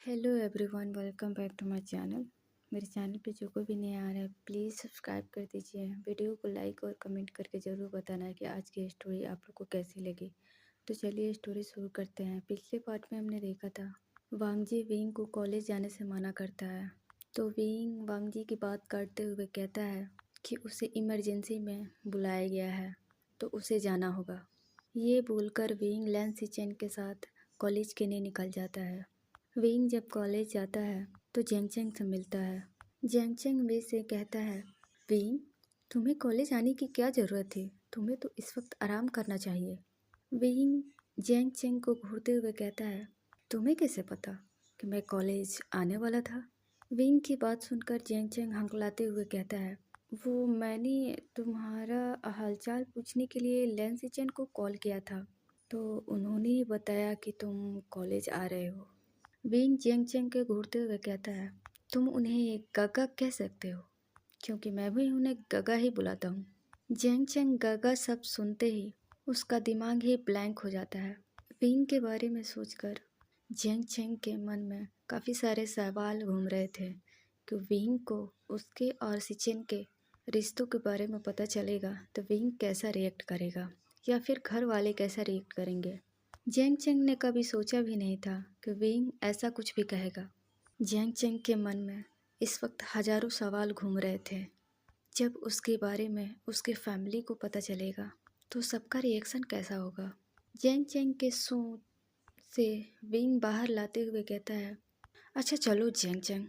Hello everyone, welcome back to my channel. मेरे channel पे जो कोई भी नया आ रहा है प्लीज़ सब्सक्राइब कर दीजिए। वीडियो को लाइक और कमेंट करके ज़रूर बताना है कि आज की स्टोरी आप लोग को कैसी लगी। तो चलिए स्टोरी शुरू करते हैं। पिछले पार्ट में हमने देखा था वांगजी विंग को कॉलेज जाने से मना करता है। तो विंग वांगजी की बात करते हुए कहता है कि उसे इमरजेंसी में बुलाया गया है तो उसे जाना होगा। ये बोलकर विंग लैन सिचेन के साथ कॉलेज के लिए निकल जाता है। विंग जब कॉलेज जाता है तो जेंगचेंग से मिलता है। जेंगचेंग वे से कहता है, विंग तुम्हें कॉलेज आने की क्या ज़रूरत थी? तुम्हें तो इस वक्त आराम करना चाहिए। विंग जेंगचेंग को घूरते हुए कहता है, तुम्हें कैसे पता कि मैं कॉलेज आने वाला था? विंग की बात सुनकर जेंगचेंग हंकलाते हुए कहता है, वो मैंने तुम्हारा हालचाल पूछने के लिए लैन सिचेन को कॉल किया था, तो उन्होंने ही बताया कि तुम कॉलेज आ रहे हो। विंग जेंगचेंग के घूरते हुए कहता है, तुम उन्हें गगा कह सकते हो क्योंकि मैं भी उन्हें गगा ही बुलाता हूँ। जेंगचेंग गगा शब्द सुनते ही उसका दिमाग ही ब्लैंक हो जाता है। विंग के बारे में सोचकर जेंगचेंग के मन में काफ़ी सारे सवाल घूम रहे थे कि विंग को उसके और सिचेन के रिश्तों के बारे में पता चलेगा तो विंग कैसा रिएक्ट करेगा या फिर घर वाले कैसा रिएक्ट करेंगे। जेंगचेंग ने कभी सोचा भी नहीं था कि विंग ऐसा कुछ भी कहेगा। जेंगचेंग के मन में इस वक्त हजारों सवाल घूम रहे थे। जब उसके बारे में उसके फैमिली को पता चलेगा तो सबका रिएक्शन कैसा होगा। जेंगचेंग के सोच से विंग बाहर लाते हुए कहता है, अच्छा चलो जेंगचेंग,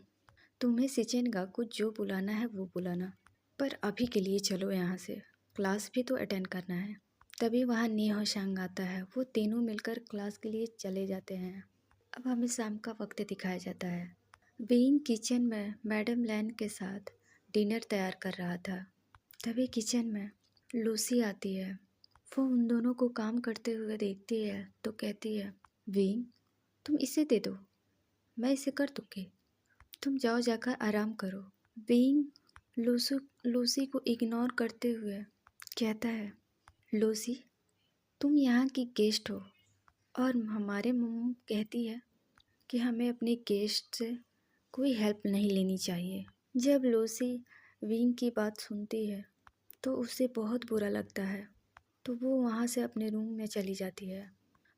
तुम्हें सिचेन को जो बुलाना है वो बुलाना, पर अभी के लिए चलो यहाँ से, क्लास भी तो अटेंड करना है। तभी वहाँ नीहोशांग आता है। वो तीनों मिलकर क्लास के लिए चले जाते हैं। अब हमें शाम का वक्त दिखाया जाता है। विंग किचन में मैडम लैन के साथ डिनर तैयार कर रहा था। तभी किचन में लूसी आती है। वो उन दोनों को काम करते हुए देखती है तो कहती है, विंग तुम इसे दे दो, मैं इसे कर दूँगी, तुम जाओ जाकर आराम करो। विंग लूसी को इग्नोर करते हुए कहता है, लूसी तुम यहाँ की गेस्ट हो और हमारे मम्मी कहती है कि हमें अपने गेस्ट से कोई हेल्प नहीं लेनी चाहिए। जब लूसी विंग की बात सुनती है तो उसे बहुत बुरा लगता है, तो वो वहाँ से अपने रूम में चली जाती है।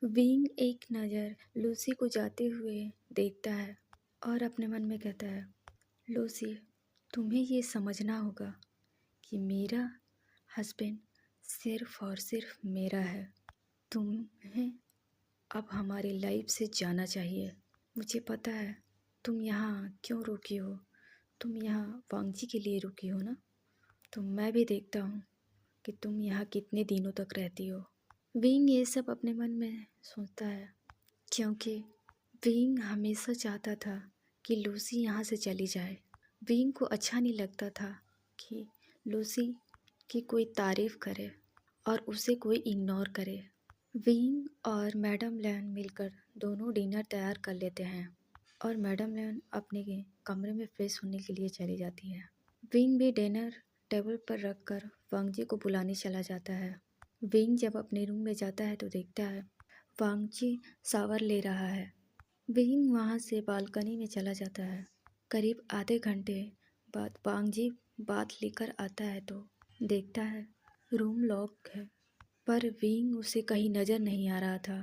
विंग एक नज़र लूसी को जाते हुए देखता है और अपने मन में कहता है, लूसी तुम्हें ये समझना होगा कि मेरा हस्बैंड सिर्फ और सिर्फ मेरा है। तुम्हें अब हमारी लाइफ से जाना चाहिए। मुझे पता है तुम यहाँ क्यों रुकी हो, तुम यहाँ वांगजी के लिए रुकी हो ना, तो मैं भी देखता हूँ कि तुम यहाँ कितने दिनों तक रहती हो। विंग ये सब अपने मन में सोचता है क्योंकि विंग हमेशा चाहता था कि लूसी यहाँ से चली जाए। विंग को अच्छा नहीं लगता था कि लूसी की कोई तारीफ़ करे और उसे कोई इग्नोर करे। विंग और मैडम लैन मिलकर दोनों डिनर तैयार कर लेते हैं और मैडम लैन अपने कमरे में फ्रेश होने के लिए चली जाती है। विंग भी डिनर टेबल पर रखकर वांगजी को बुलाने चला जाता है। विंग जब अपने रूम में जाता है तो देखता है वांगजी शावर ले रहा है। विंग वहाँ से बालकनी में चला जाता है। करीब आधे घंटे बाद वांगजी बात लेकर आता है तो देखता है रूम लॉक है, पर विंग उसे कहीं नज़र नहीं आ रहा था।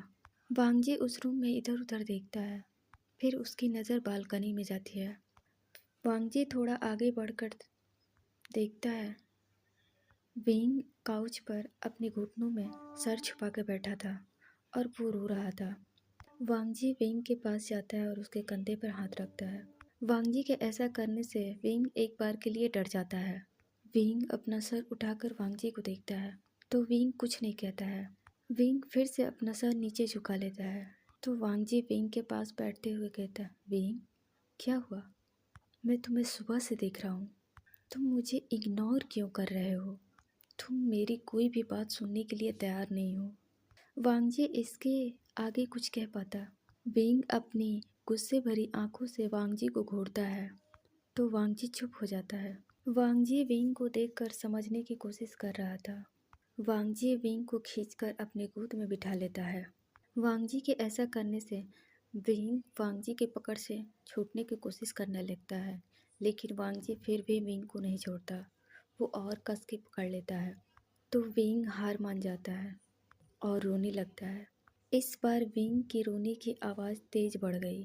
वांगजी उस रूम में इधर उधर देखता है, फिर उसकी नज़र बालकनी में जाती है। वांगजी थोड़ा आगे बढ़कर देखता है विंग काउच पर अपने घुटनों में सर छुपा कर बैठा था और वो रो रहा था। वांगजी विंग के पास जाता है और उसके कंधे पर हाथ रखता है। वांगजी के ऐसा करने से विंग एक बार के लिए डर जाता है। विंग अपना सर उठाकर वांगजी को देखता है तो विंग कुछ नहीं कहता है। विंग फिर से अपना सर नीचे झुका लेता है तो वांगजी विंग के पास बैठते हुए कहता है, विंग क्या हुआ? मैं तुम्हें सुबह से देख रहा हूँ, तुम मुझे इग्नोर क्यों कर रहे हो? तुम मेरी कोई भी बात सुनने के लिए तैयार नहीं हो। वांगजी इसके आगे कुछ कह पाता। विंग अपनी गुस्से भरी आंखों से वांगजी को घूरता है तो वांगजी चुप हो जाता है। वांगजी विंग को देखकर समझने की कोशिश कर रहा था। वांगजी विंग को खींचकर अपने गोद में बिठा लेता है। वांगजी के ऐसा करने से विंग वांगजी की पकड़ से छूटने की कोशिश करने लगता है, लेकिन वांगजी फिर भी विंग को नहीं छोड़ता। वो और कस के पकड़ लेता है, तो विंग हार मान जाता है और रोने लगता है। इस बार विंग की रोने की आवाज़ तेज बढ़ गई।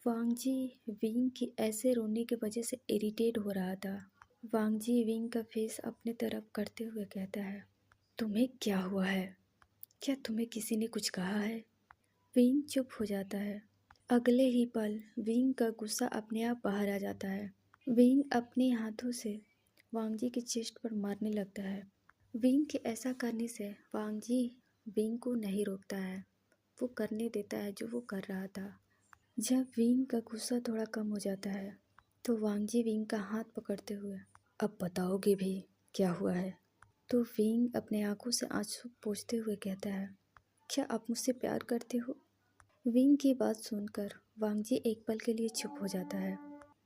वांगजी विंग की ऐसे रोने की वजह से इरिटेट हो रहा था। वांगजी विंग का फेस अपने तरफ करते हुए कहता है, तुम्हें क्या हुआ है? क्या तुम्हें किसी ने कुछ कहा है? विंग चुप हो जाता है। अगले ही पल विंग का गुस्सा अपने आप बाहर आ जाता है। विंग अपने हाथों से वांगजी की चेस्ट पर मारने लगता है। विंग के ऐसा करने से वांगजी विंग को नहीं रोकता है। वो करने देता है जो वो कर रहा था। जब विंग का गुस्सा थोड़ा कम हो जाता है तो वांगजी विंग का हाथ पकड़ते हुए, अब बताओगे भी क्या हुआ है? तो विंग अपने आंखों से आंसू पोंछते हुए कहता है, क्या आप मुझसे प्यार करते हो? विंग की बात सुनकर वांगजी एक पल के लिए चुप हो जाता है।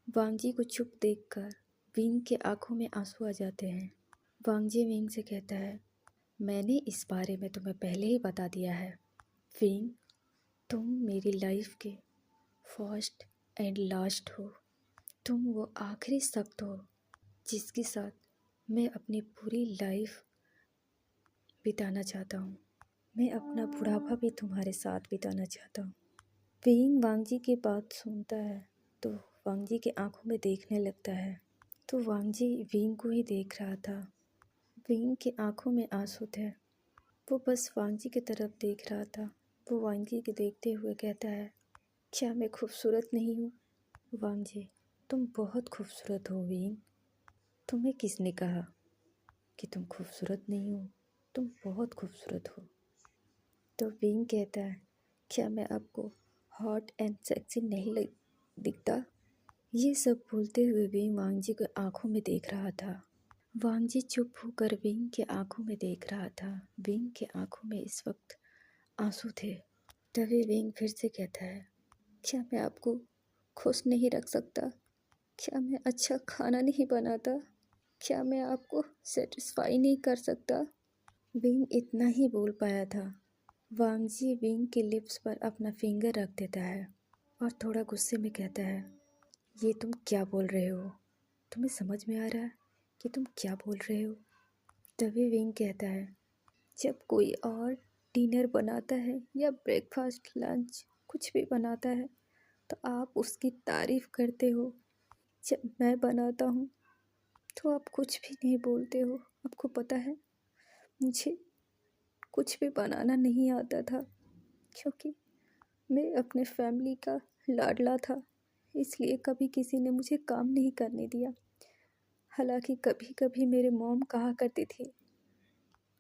वांगजी को चुप देखकर विंग के आंखों में आंसू आ जाते हैं। वांगजी विंग से कहता है, मैंने इस बारे में तुम्हें पहले ही बता दिया है। विंग, तुम मेरी लाइफ के फर्स्ट एंड लास्ट हो। तुम वो आखिरी शख्स हो जिसके साथ मैं अपनी पूरी लाइफ बिताना चाहता हूँ। मैं अपना बुढ़ापा भी तुम्हारे साथ बिताना चाहता हूँ। विंग वांगजी की बात सुनता है तो वांगजी की आंखों में देखने लगता है, तो वांगजी विंग को ही देख रहा था। विंग की आंखों में आंसू थे। वो बस वांगजी की तरफ देख रहा था। वो वांगजी के देखते हुए कहता है, क्या मैं खूबसूरत नहीं हूँ? वांगजी, तुम बहुत खूबसूरत हो विंग। तुम्हें किसने कहा कि तुम खूबसूरत नहीं हो? तुम बहुत खूबसूरत हो। तो विंग कहता है, क्या मैं आपको हॉट एंड सेक्सी नहीं दिखता? ये सब बोलते हुए विंग वांगजी को आंखों में देख रहा था। वांगजी चुप होकर विंग के आंखों में देख रहा था। विंग के आंखों में इस वक्त आंसू थे। तभी विंग फिर से कहता है, क्या मैं आपको खुश नहीं रख सकता? क्या मैं अच्छा खाना नहीं बनाता? क्या मैं आपको सेटिस्फाई नहीं कर सकता? विंग इतना ही बोल पाया था। वांगजी विंग के लिप्स पर अपना फिंगर रख देता है और थोड़ा गुस्से में कहता है, ये तुम क्या बोल रहे हो? तुम्हें समझ में आ रहा है कि तुम क्या बोल रहे हो? तभी विंग कहता है, जब कोई और डिनर बनाता है या ब्रेकफास्ट लंच कुछ भी बनाता है तो आप उसकी तारीफ़ करते हो। जब मैं बनाता हूँ तो आप कुछ भी नहीं बोलते हो। आपको पता है, मुझे कुछ भी बनाना नहीं आता था क्योंकि मैं अपने फैमिली का लाडला था, इसलिए कभी किसी ने मुझे काम नहीं करने दिया। हालांकि कभी कभी मेरे मॉम कहा करती थी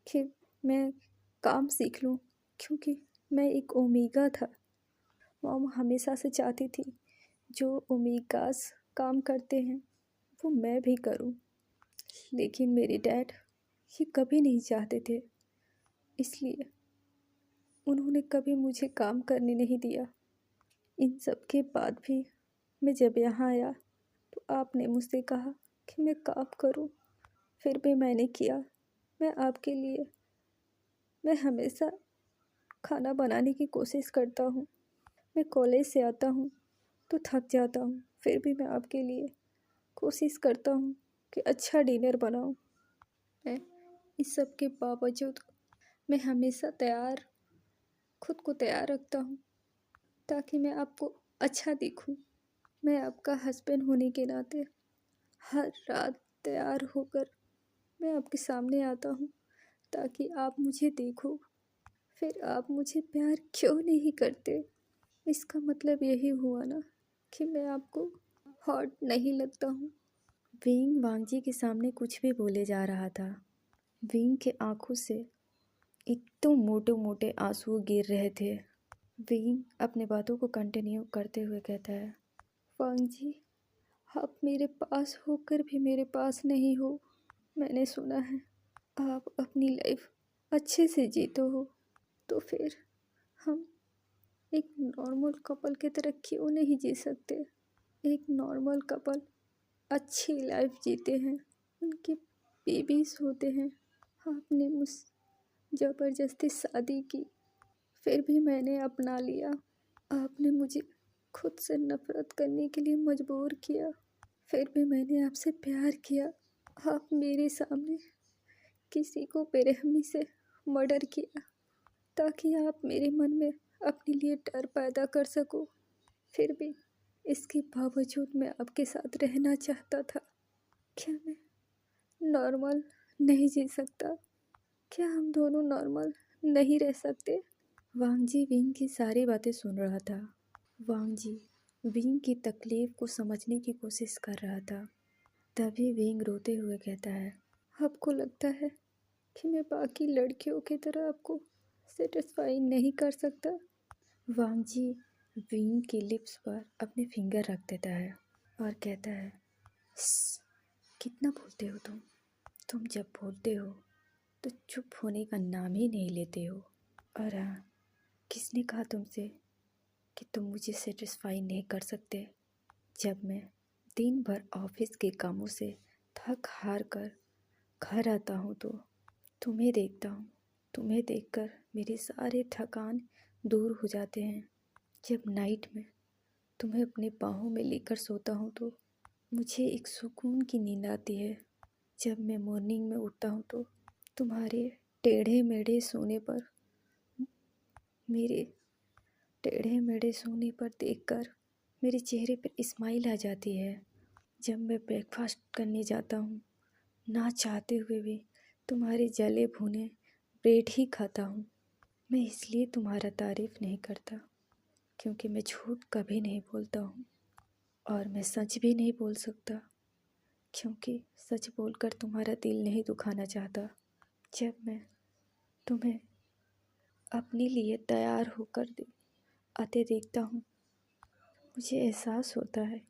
कि मैं काम सीख लूँ क्योंकि मैं एक ओमेगा था। मॉम हमेशा से चाहती थी जो ओमेगास काम करते हैं वो मैं भी करूँ, लेकिन मेरे डैड ये कभी नहीं चाहते थे, इसलिए उन्होंने कभी मुझे काम करने नहीं दिया। इन सब के बाद भी मैं जब यहाँ आया तो आपने मुझसे कहा कि मैं काम करूँ, फिर भी मैंने किया। मैं हमेशा खाना बनाने की कोशिश करता हूँ। मैं कॉलेज से आता हूँ तो थक जाता हूँ, फिर भी मैं आपके लिए कोशिश करता हूँ कि अच्छा डिनर बनाऊँ। मैं इस सब के बावजूद मैं हमेशा खुद को तैयार रखता हूँ ताकि मैं आपको अच्छा दिखूँ। मैं आपका हस्बैंड होने के नाते हर रात तैयार होकर मैं आपके सामने आता हूँ ताकि आप मुझे देखो। फिर आप मुझे प्यार क्यों नहीं करते? इसका मतलब यही हुआ ना कि मैं आपको हॉट नहीं लगता हूँ। विंग वांगजी के सामने कुछ भी बोले जा रहा था। विंग के आंखों से इतने मोटे मोटे आंसू गिर रहे थे। विंग अपने बातों को कंटिन्यू करते हुए कहता है, वांगजी, आप मेरे पास होकर भी मेरे पास नहीं हो। मैंने सुना है आप अपनी लाइफ अच्छे से जीते हो, तो फिर हम एक नॉर्मल कपल की तरह क्यों नहीं जी सकते? एक नॉर्मल कपल अच्छी लाइफ जीते हैं, उनके बेबीज होते हैं। आपने मुझ ज़बरदस्ती शादी की, फिर भी मैंने अपना लिया। आपने मुझे खुद से नफ़रत करने के लिए मजबूर किया, फिर भी मैंने आपसे प्यार किया। आप मेरे सामने किसी को बेरहमी से मर्डर किया ताकि आप मेरे मन में अपने लिए डर पैदा कर सको। फिर भी इसके बावजूद मैं आपके साथ रहना चाहता था। क्या मैं नॉर्मल नहीं जी सकता? क्या हम दोनों नॉर्मल नहीं रह सकते? वांग जी विंग की सारी बातें सुन रहा था। वांग जी विंग की तकलीफ को समझने की कोशिश कर रहा था। तभी विंग रोते हुए कहता है, आपको लगता है कि मैं बाकी लड़कियों की तरह आपको सेटिस्फाई नहीं कर सकता? वांग जी विंग की लिप्स पर अपने फिंगर रख देता है और कहता है, कितना बोलते हो तुम जब बोलते हो तो चुप होने का नाम ही नहीं लेते हो। और हाँ, किसने कहा तुमसे कि तुम मुझे सेटिस्फाई नहीं कर सकते? जब मैं दिन भर ऑफिस के कामों से थक हार कर घर आता हूँ तो तुम्हें देखता हूँ। तुम्हें देखकर मेरे सारे थकान दूर हो जाते हैं। जब नाइट में तुम्हें अपने बाहों में लेकर सोता हूँ तो मुझे एक सुकून की नींद आती है। जब मैं मॉर्निंग में उठता हूँ तो तुम्हारे टेढ़े मेढ़े सोने पर मेरे टेढ़े मेढ़े सोने पर देखकर मेरे चेहरे पर स्माइल आ जाती है। जब मैं ब्रेकफास्ट करने जाता हूँ, ना चाहते हुए भी तुम्हारे जले भुने ब्रेड ही खाता हूँ। मैं इसलिए तुम्हारा तारीफ़ नहीं करता क्योंकि मैं झूठ कभी नहीं बोलता हूँ और मैं सच भी नहीं बोल सकता क्योंकि सच बोलकर तुम्हारा दिल नहीं दुखाना चाहता। जब मैं तुम्हें अपने लिए तैयार होकर आते देखता हूँ, मुझे एहसास होता है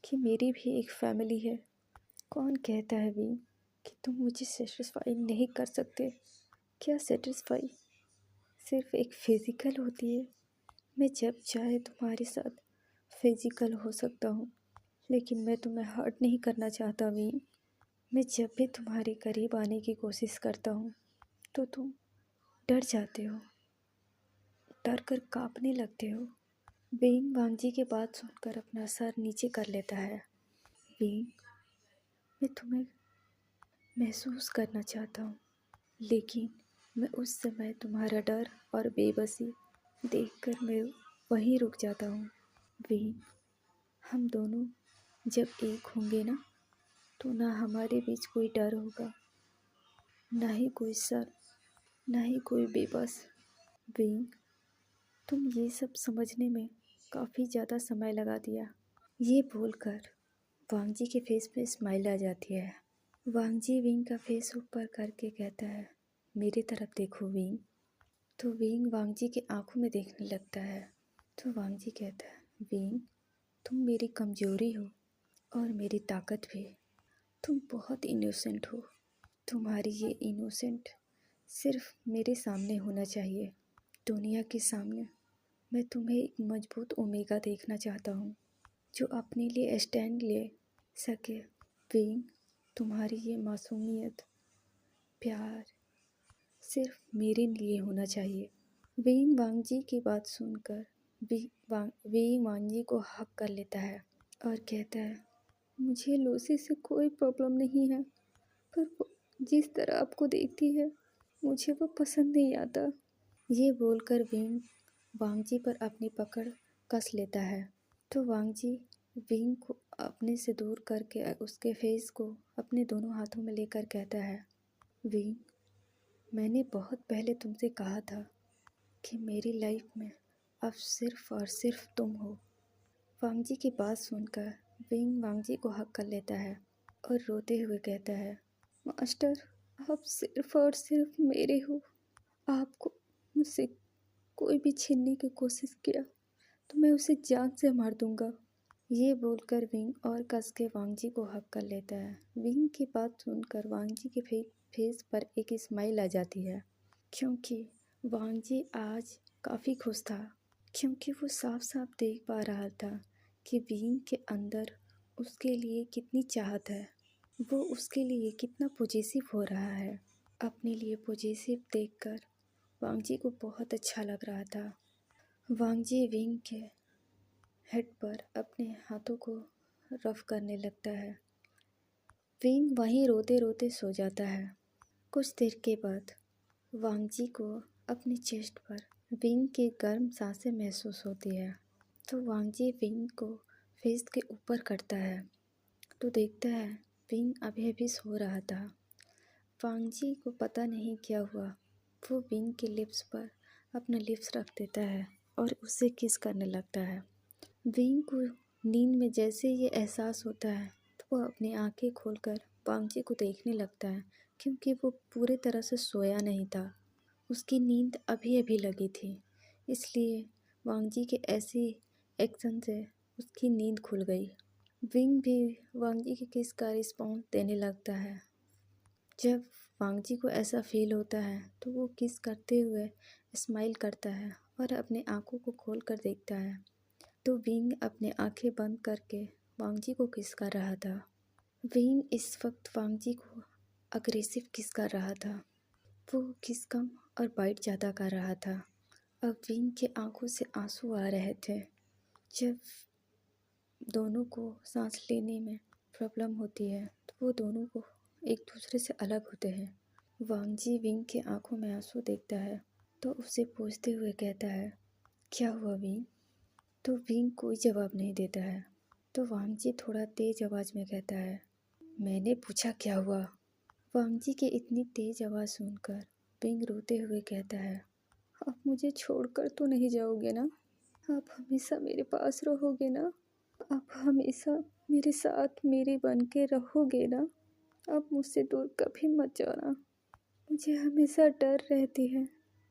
कि मेरी भी एक फैमिली है। कौन कहता है भी कि तुम मुझे सेटिस्फाई नहीं कर सकते? क्या सेटिस्फाई सिर्फ एक फिज़िकल होती है? मैं जब चाहे तुम्हारे साथ फिज़िकल हो सकता हूँ, लेकिन मैं तुम्हें हर्ट नहीं करना चाहता भी। मैं जब भी तुम्हारे करीब आने की कोशिश करता हूँ तो तुम डर जाते हो, डर कर काँपने लगते हो। बीइंग वांग जी की बात सुनकर अपना सर नीचे कर लेता है। बीइंग, मैं तुम्हें महसूस करना चाहता हूँ, लेकिन मैं उस समय तुम्हारा डर और बेबसी देखकर मैं वहीं रुक जाता हूँ। बीइंग, हम दोनों जब एक होंगे ना तो ना हमारे बीच कोई डर होगा, ना ही कोई सर, ना ही कोई बेबस। बीइंग, तुम ये सब समझने में काफ़ी ज़्यादा समय लगा दिया। ये बोलकर वांग जी के फेस पे स्माइल आ जाती है। वांग जी विंग का फेस ऊपर करके कहता है, मेरी तरफ देखो विंग। तो विंग वांग जी की आंखों में देखने लगता है। तो वांग जी कहता है, विंग, तुम मेरी कमजोरी हो और मेरी ताकत भी। तुम बहुत इनोसेंट हो। तुम्हारी ये इनोसेंट सिर्फ मेरे सामने होना चाहिए। दुनिया के सामने मैं तुम्हें एक मजबूत ओमेगा देखना चाहता हूँ जो अपने लिए स्टैंड ले सके। विंग, तुम्हारी ये मासूमियत, प्यार सिर्फ मेरे लिए होना चाहिए। विंग वांग जी की बात सुनकर विंग वांग जी को हक कर लेता है और कहता है, मुझे लूसी से कोई प्रॉब्लम नहीं है, पर वो जिस तरह आपको देखती है मुझे वो पसंद नहीं आता। ये बोलकर विंग वांग जी पर अपनी पकड़ कस लेता है। तो वांग जी विंग को अपने से दूर करके उसके फेस को अपने दोनों हाथों में लेकर कहता है, विंग, मैंने बहुत पहले तुमसे कहा था कि मेरी लाइफ में अब सिर्फ और सिर्फ तुम हो। वांग जी की बात सुनकर विंग वांग जी को हक कर लेता है और रोते हुए कहता है, मास्टर, आप सिर्फ और सिर्फ मेरे हो। आपको मुझसे कोई भी छीनने की कोशिश किया तो मैं उसे जान से मार दूंगा। ये बोलकर विंग और कस के वांग जी को हक कर लेता है। विंग की बात सुनकर वांग जी के फेस पर एक स्माइल आ जाती है क्योंकि वांग जी आज काफ़ी खुश था, क्योंकि वो साफ साफ देख पा रहा था कि विंग के अंदर उसके लिए कितनी चाहत है, वो उसके लिए कितना पॉजिटिव हो रहा है। अपने लिए पॉजिटिव देखकर वांग जी को बहुत अच्छा लग रहा था वांगजी विंग के हेड पर अपने हाथों को रफ करने लगता है। विंग वहीं रोते रोते सो जाता है। कुछ देर के बाद वांगजी को अपनी चेस्ट पर विंग की गर्म सांसें महसूस होती है। तो वांगजी विंग को फेस के ऊपर करता है तो देखता है विंग अभी अभी सो रहा था। वांगजी को पता नहीं क्या हुआ। वो विंग के लिप्स पर अपना लिप्स रख देता है और उसे किस करने लगता है। विंग को नींद में जैसे ये एहसास होता है तो वो अपनी आंखें खोलकर वांगजी को देखने लगता है, क्योंकि वो पूरे तरह से सोया नहीं था। उसकी नींद अभी अभी लगी थी, इसलिए वांगजी के ऐसे एक्शन से उसकी नींद खुल गई। विंग भी वांगजी के किस का रिस्पॉन्स देने लगता है। जब वांगजी को ऐसा फील होता है तो वो किस करते हुए स्माइल करता है और अपने आंखों को खोल कर देखता है तो विंग अपने आंखें बंद करके वांगजी को किस कर रहा था। विंग इस वक्त वांगजी को अग्रेसिव किस कर रहा था। वो किस कम और बाइट ज़्यादा कर रहा था। अब विंग के आंखों से आंसू आ रहे थे। जब दोनों को सांस लेने में प्रॉब्लम होती है तो वो दोनों को एक दूसरे से अलग होते हैं। वांगजी विंग के आंखों में आंसू देखता है तो उसे पूछते हुए कहता है, क्या हुआ विंग? तो विंग कोई जवाब नहीं देता है। तो वांगजी थोड़ा तेज आवाज़ में कहता है, मैंने पूछा क्या हुआ? वांगजी की इतनी तेज आवाज़ सुनकर विंग रोते हुए कहता है, आप मुझे छोड़कर तो नहीं जाओगे ना? आप हमेशा मेरे पास रहोगे ना? आप हमेशा मेरे साथ मेरे बन के रहोगे ना? आप मुझसे दूर कभी मत जाना। मुझे हमेशा डर रहती है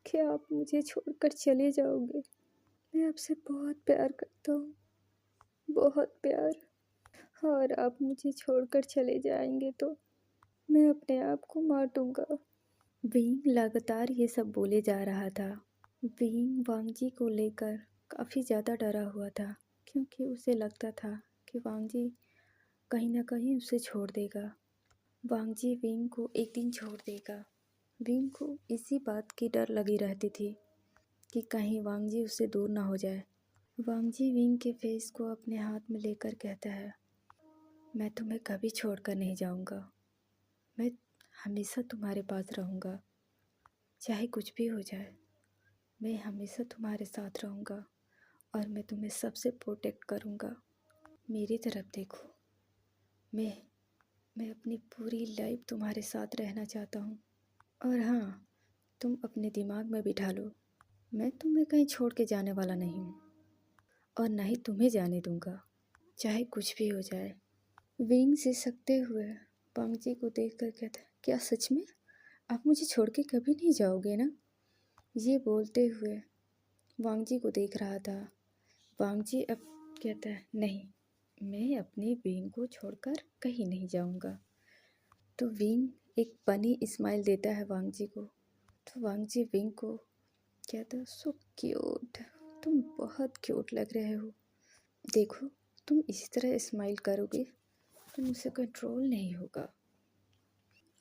कि आप मुझे छोड़कर चले जाओगे। मैं आपसे बहुत प्यार करता हूँ, बहुत प्यार। और आप मुझे छोड़कर चले जाएंगे तो मैं अपने आप को मार दूंगा। विंग लगातार ये सब बोले जा रहा था। विंग वांगजी को लेकर काफ़ी ज़्यादा डरा हुआ था, क्योंकि उसे लगता था कि वांगजी कहीं ना कहीं उसे छोड़ देगा। वांगजी विंग को एक दिन छोड़ देगा। विंग को इसी बात की डर लगी रहती थी कि कहीं वांगजी उससे दूर ना हो जाए। वांगजी विंग के फेस को अपने हाथ में लेकर कहता है, मैं तुम्हें कभी छोड़कर नहीं जाऊंगा। मैं हमेशा तुम्हारे पास रहूँगा, चाहे कुछ भी हो जाए। मैं हमेशा तुम्हारे साथ रहूँगा और मैं तुम्हें सबसे प्रोटेक्ट करूँगा। मेरी तरफ देखो, मैं अपनी पूरी लाइफ तुम्हारे साथ रहना चाहता हूँ। और हाँ, तुम अपने दिमाग में बिठा लो, मैं तुम्हें कहीं छोड़ के जाने वाला नहीं हूँ और ना ही तुम्हें जाने दूँगा, चाहे कुछ भी हो जाए। विंग से सकते हुए वांगजी को देखकर कहता है, क्या सच में आप मुझे छोड़ के कभी नहीं जाओगे ना? ये बोलते हुए वांगजी को देख रहा था। वांगजी अब कहता है, नहीं, मैं अपनी विंग को छोड़कर कहीं नहीं जाऊंगा। तो विंग एक फनी स्माइल देता है वांगजी को। तो वांगजी विंग को कहता है, सो क्यूट, तुम बहुत क्यूट लग रहे हो। देखो, तुम इसी तरह स्माइल करोगे तो मुझसे कंट्रोल नहीं होगा।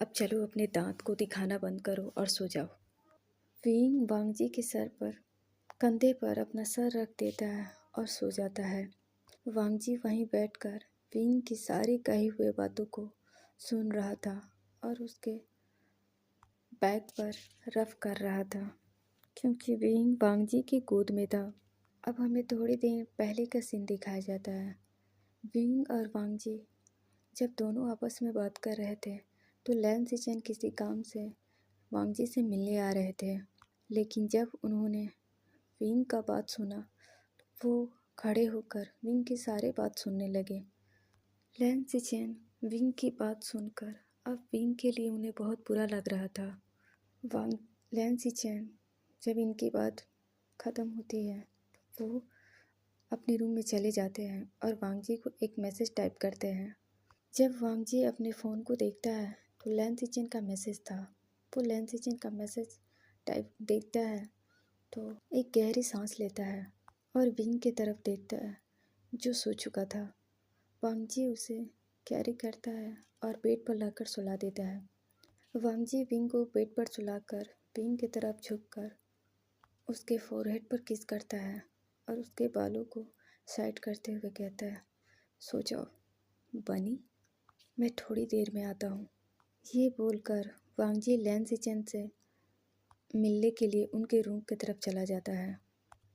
अब चलो अपने दांत को दिखाना बंद करो और सो जाओ। विंग वांगजी के सर पर कंधे पर अपना सर रख देता है और सो जाता है। वांगजी वहीं बैठकर विंग की सारी कही हुई बातों को सुन रहा था और उसके बैक पर रफ कर रहा था, क्योंकि विंग वांगजी की गोद में था। अब हमें थोड़ी देर पहले का सीन दिखाया जाता है। विंग और वांगजी जब दोनों आपस में बात कर रहे थे तो लैन सिचेन किसी काम से वांगजी से मिलने आ रहे थे, लेकिन जब उन्होंने विंग का बात सुना तो वो खड़े होकर विंग की सारी बात सुनने लगे। लैन सिचेन विंग की बात सुनकर अब विंग के लिए उन्हें बहुत बुरा लग रहा था। लैन सिचेन जब इनकी बात ख़त्म होती है तो वो अपने रूम में चले जाते हैं और वांगजी को एक मैसेज टाइप करते हैं। जब वांगजी अपने फ़ोन को देखता है तो लैन सिचेन का मैसेज था। वो लैन सिचेन का मैसेज टाइप देखता है तो एक गहरी सांस लेता है और विंग की तरफ देखता है जो सो चुका था। वांगजी उसे कैरी करता है और बेड पर लाकर सुला देता है। वांगजी विंग को बेड पर सुलाकर विंग की तरफ झुककर उसके फोरहेड पर किस करता है और उसके बालों को साइड करते हुए कहता है, सो जाओ बनी, मैं थोड़ी देर में आता हूँ। ये बोलकर वांगजी लैन सिचेन से मिलने के लिए उनके रूम की तरफ चला जाता है।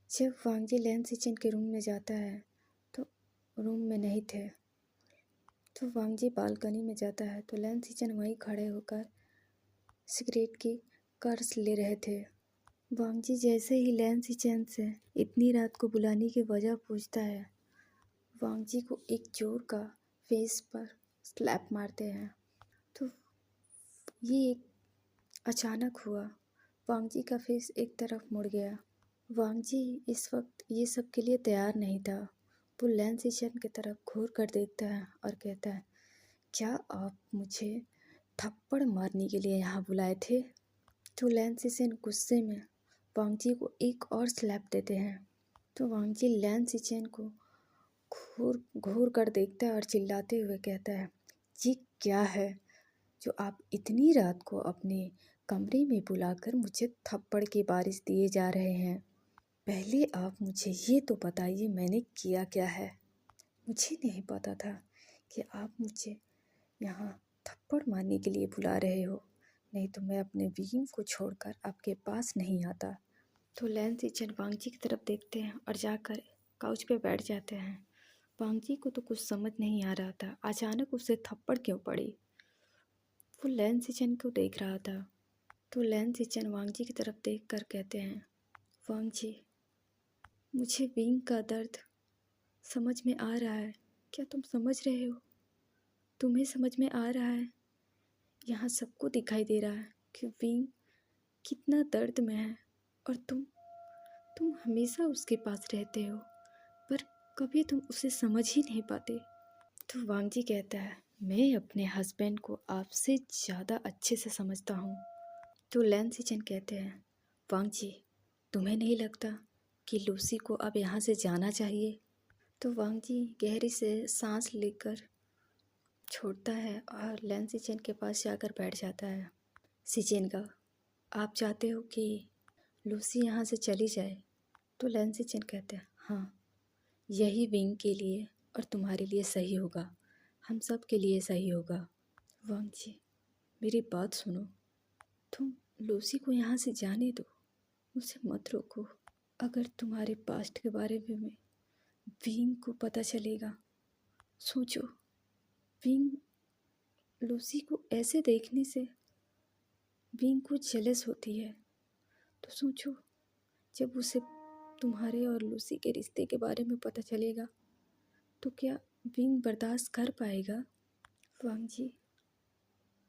जब वांगजी लैन सिचेन के रूम में जाता है तो रूम में नहीं थे। तो वांगजी बालकनी में जाता है तो लैन सिचेन वहीं खड़े होकर सिगरेट की कर्स ले रहे थे। वांगजी जैसे ही लैन सिचेन से इतनी रात को बुलाने की वजह पूछता है, वांगजी को एक जोर का फेस पर स्लैप मारते हैं। तो ये एक अचानक हुआ। वांगजी का फेस एक तरफ मुड़ गया। वांगजी इस वक्त ये सब के लिए तैयार नहीं था। वो लैन सिचेन की तरफ घूर कर देखता है और कहता है, क्या आप मुझे थप्पड़ मारने के लिए यहाँ बुलाए थे? तो लैन सिचेन गुस्से में वांगजी को एक और स्लैप देते हैं। तो वांगजी लैन सिचेन को घूर घूर कर देखता है और चिल्लाते हुए कहता है, ये क्या है जो आप इतनी रात को अपने कमरे में बुलाकर मुझे थप्पड़ की बारिश दिए जा रहे हैं? पहले आप मुझे ये तो बताइए मैंने किया क्या है? मुझे नहीं पता था कि आप मुझे यहाँ थप्पड़ मारने के लिए बुला रहे हो, नहीं तो मैं अपने बीम को छोड़कर आपके पास नहीं आता। तो लैन सिचेन वांगजी की तरफ देखते हैं और जाकर काउच पे बैठ जाते हैं। वांगजी को तो कुछ समझ नहीं आ रहा था, अचानक उसे थप्पड़ क्यों पड़ी। वो लैन सिचेन को देख रहा था। तो लैन सिचेन वांगजी की तरफ देख कर कहते हैं, वांगजी, मुझे विंग का दर्द समझ में आ रहा है। क्या तुम समझ रहे हो? तुम्हें समझ में आ रहा है? यहाँ सबको दिखाई दे रहा है कि विंग कितना दर्द में है और तुम हमेशा उसके पास रहते हो, पर कभी तुम उसे समझ ही नहीं पाते। तो वांगजी कहता है, मैं अपने हस्बैंड को आपसे ज़्यादा अच्छे से समझता हूँ। तो लैन सिचेन कहते हैं, वांगजी, तुम्हें नहीं लगता कि लूसी को अब यहाँ से जाना चाहिए? तो वांगजी गहरी से सांस लेकर छोड़ता है और लैन सिचेन के पास जाकर बैठ जाता है। सिचेन का, आप चाहते हो कि लूसी यहाँ से चली जाए? तो लैन सिचेन कहते हैं, हाँ, यही विंग के लिए और तुम्हारे लिए सही होगा, हम सब के लिए सही होगा। वांगजी, मेरी बात सुनो, तुम लूसी को यहाँ से जाने दो, उसे मत रोको। अगर तुम्हारे पास्ट के बारे में विंग को पता चलेगा, सोचो, विंग लूसी को ऐसे देखने से विंग को जेलस होती है। तो सोचो, जब उसे तुम्हारे और लूसी के रिश्ते के बारे में पता चलेगा तो क्या विंग बर्दाश्त कर पाएगा? वांगजी,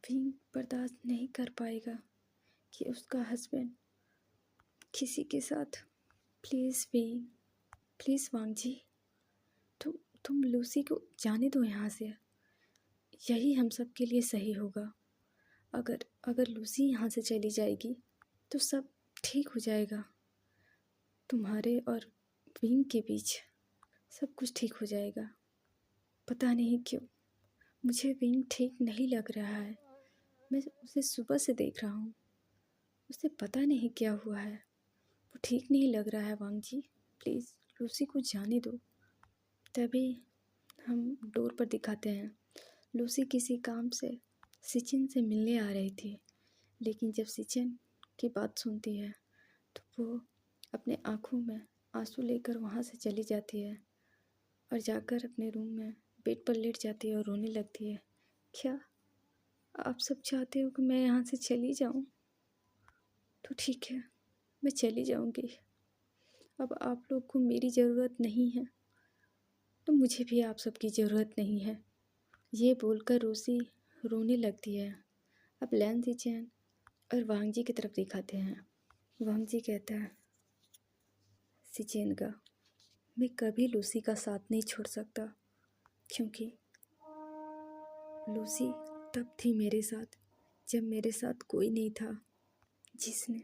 विंग बर्दाश्त नहीं कर पाएगा कि उसका हस्बैंड किसी के साथ। प्लीज़ विंग, प्लीज़ वांगजी, तुम लूसी को जाने दो यहाँ से, यही हम सब के लिए सही होगा। अगर लूसी यहाँ से चली जाएगी तो सब ठीक हो जाएगा, तुम्हारे और विंग के बीच सब कुछ ठीक हो जाएगा। पता नहीं क्यों मुझे विंग ठीक नहीं लग रहा है। मैं उसे सुबह से देख रहा हूँ, उसे पता नहीं क्या हुआ है, वो ठीक नहीं लग रहा है। वांगजी, प्लीज़ लूसी को जाने दो। तभी हम डोर पर दिखाते हैं, लूसी किसी काम से सिचेन से मिलने आ रही थी, लेकिन जब सिचेन की बात सुनती है तो वो अपने आँखों में आंसू लेकर वहाँ से चली जाती है और जाकर अपने रूम में बेड पर लेट जाती है और रोने लगती है। क्या आप सब चाहते हो कि मैं यहाँ से चली जाऊँ? तो ठीक है, मैं चली जाऊँगी। अब आप लोग को मेरी ज़रूरत नहीं है तो मुझे भी आप सबकी ज़रूरत नहीं है। ये बोलकर रूसी रोने लगती है। अब लैन सिचेन और वांगजी की तरफ दिखाते हैं। वांगजी कहता है, सिचेन का, मैं कभी लूसी का साथ नहीं छोड़ सकता, क्योंकि लूसी तब थी मेरे साथ जब मेरे साथ कोई नहीं था, जिसने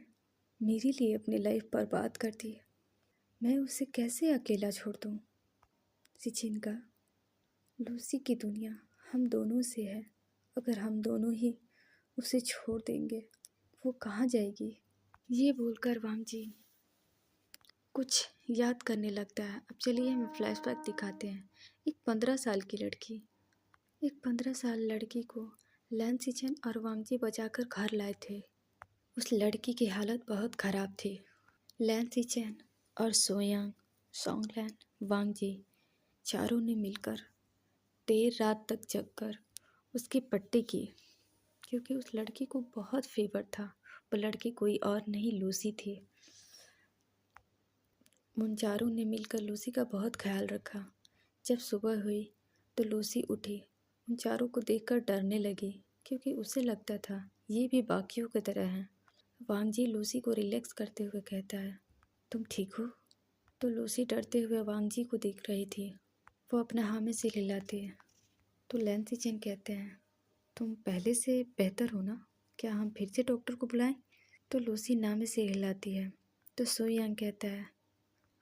मेरे लिए अपनी लाइफ बर्बाद कर दी। मैं उसे कैसे अकेला छोड़ दूँ? सिचेन का, लूसी की दुनिया हम दोनों से है। अगर हम दोनों ही उसे छोड़ देंगे वो कहाँ जाएगी? ये बोलकर वांगजी कुछ याद करने लगता है। अब चलिए हमें फ्लैशबैक दिखाते हैं। एक 15 साल की लड़की एक 15 साल लड़की को लैन सिचन और वांगजी बचाकर घर लाए थे। उस लड़की की हालत बहुत ख़राब थी। लैन सिचन और सोयांग, सोंगलैन, वांगजी चारों ने मिलकर देर रात तक जगकर उसकी पट्टी की, क्योंकि उस लड़की को बहुत फीवर था। वो लड़की कोई और नहीं, लूसी थी। उन चारों ने मिलकर लूसी का बहुत ख्याल रखा। जब सुबह हुई तो लूसी उठी। उन चारों को देखकर डरने लगी, क्योंकि उसे लगता था ये भी बाकियों की तरह हैं। वांगजी लूसी को रिलैक्स करते हुए कहता है, तुम ठीक हो? तो लूसी डरते हुए वांगजी को देख रही थी। वो अपना हाँ में सिर हिलाती है। तो लैन सिचन कहते हैं, तुम पहले से बेहतर हो ना? क्या हम फिर से डॉक्टर को बुलाएं? तो लूसी ना में सिर हिलाती है। तो सोयांग कहता है,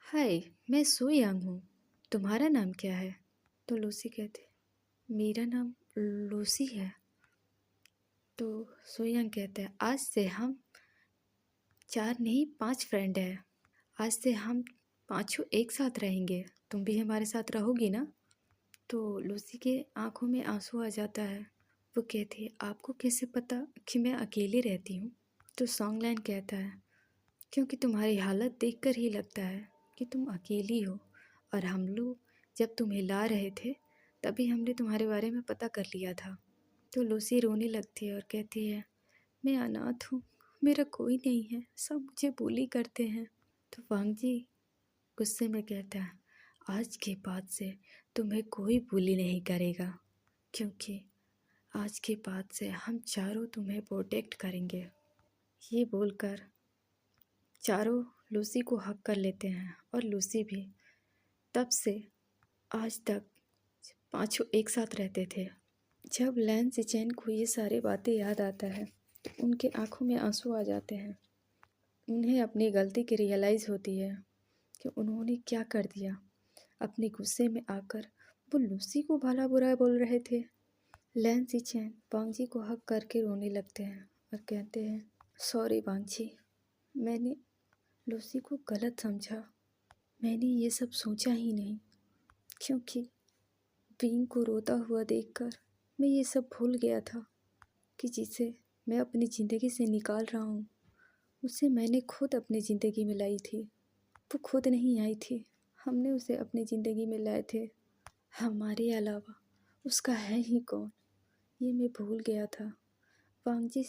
हाय, मैं सोयांग हूँ, तुम्हारा नाम क्या है? तो लूसी कहती है, मेरा नाम लूसी है। तो सोयांग कहता है, आज से हम 4 नहीं 5 फ्रेंड हैं। आज से हम पाँचों एक साथ रहेंगे। तुम भी हमारे साथ रहोगी ना? तो लूसी के आंखों में आंसू आ जाता है। वो कहती है, आपको कैसे पता कि मैं अकेली रहती हूँ? तो सॉन्गलैन कहता है, क्योंकि तुम्हारी हालत देखकर ही लगता है कि तुम अकेली हो, और हम लोग जब तुम्हें ला रहे थे तभी हमने तुम्हारे बारे में पता कर लिया था। तो लूसी रोने लगती है और कहती है, मैं अनाथ हूँ, मेरा कोई नहीं है, सब मुझे bully करते हैं। तो वांगजी गुस्से में कहता है, आज के बाद से तुम्हें कोई bully नहीं करेगा, क्योंकि आज के बाद से हम चारों तुम्हें प्रोटेक्ट करेंगे। ये बोलकर चारों लूसी को हक कर लेते हैं, और लूसी भी। तब से आज तक पांचों एक साथ रहते थे। जब लैन सिचेन को ये सारी बातें याद आता है तो उनके आंखों में आंसू आ जाते हैं। उन्हें अपनी गलती की रियलाइज़ होती है कि उन्होंने क्या कर दिया। अपने गुस्से में आकर वो लूसी को भला बुरा बोल रहे थे। लैन सिचेन वांगजी को हक करके रोने लगते हैं और कहते हैं, सॉरी वांगजी, मैंने लूसी को गलत समझा। मैंने ये सब सोचा ही नहीं, क्योंकि विंग को रोता हुआ देखकर मैं ये सब भूल गया था कि जिसे मैं अपनी ज़िंदगी से निकाल रहा हूँ उसे मैंने खुद अपनी ज़िंदगी में लाई थी। वो खुद नहीं आई थी, हमने उसे अपनी ज़िंदगी में लाए थे। हमारे अलावा उसका है ही कौन, ये मैं भूल गया था। वांगजी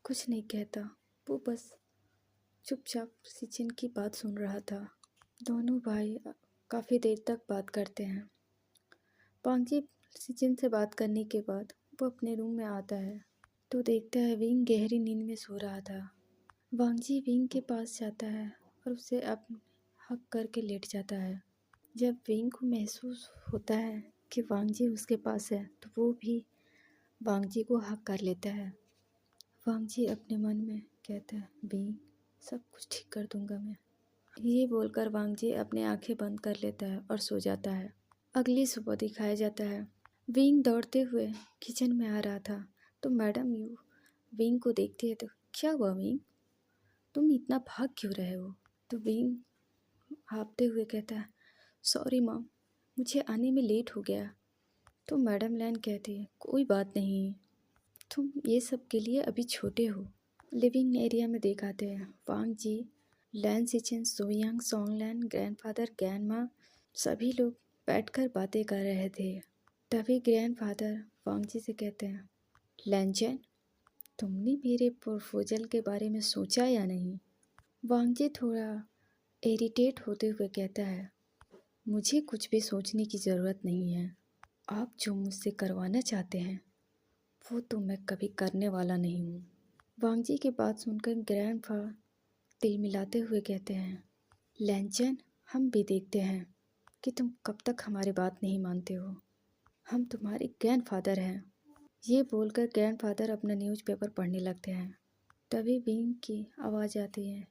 कुछ नहीं कहता, वो बस चुपचाप सिचिन की बात सुन रहा था। दोनों भाई काफ़ी देर तक बात करते हैं। वांगजी सिचिन से बात करने के बाद वो अपने रूम में आता है तो देखता है विंग गहरी नींद में सो रहा था। वांगजी विंग के पास जाता है और उसे अपने हक करके लेट जाता है। जब विंग को महसूस होता है कि वांगजी उसके पास है तो वो भी वांगजी को हक कर लेता है। वांगजी अपने मन में कहता है, विंग, सब कुछ ठीक कर दूंगा मैं। ये बोलकर वांगजी अपनी आंखें बंद कर लेता है और सो जाता है। अगली सुबह दिखाया जाता है विंग दौड़ते हुए किचन में आ रहा था। तो मैडम यू विंग को देखती है तो, क्या हुआ विंग, तुम इतना भाग क्यों रहे हो? तो विंग हाँफते हुए कहता है, सॉरी मॉम, मुझे आने में लेट हो गया। तो मैडम लैन कहती है, कोई बात नहीं, तुम ये सब के लिए अभी छोटे हो। लिविंग एरिया में दिखाते हैं वांगजी, लैन सिचेन, सोयांग, सोंगलैन, ग्रैंडफादर, ग्रैंडमा सभी लोग बैठकर बातें कर रहे थे। तभी ग्रैंडफादर वांगजी से कहते हैं, लैनचेन, तुमने मेरे प्रपोजल के बारे में सोचा या नहीं? वांगजी थोड़ा इरिटेट होते हुए कहता है, मुझे कुछ भी सोचने की ज़रूरत नहीं है। आप जो मुझसे करवाना चाहते हैं वो तो मैं कभी करने वाला नहीं हूँ। वांगजी की बात सुनकर ग्रैंडफादर तिल मिलाते हुए कहते हैं, लैनचेन, हम भी देखते हैं कि तुम कब तक हमारी बात नहीं मानते हो। हम तुम्हारे ग्रैंडफादर हैं। ये बोलकर ग्रैंडफादर अपना न्यूज़पेपर पढ़ने लगते हैं। तभी विंग की आवाज़ आती है,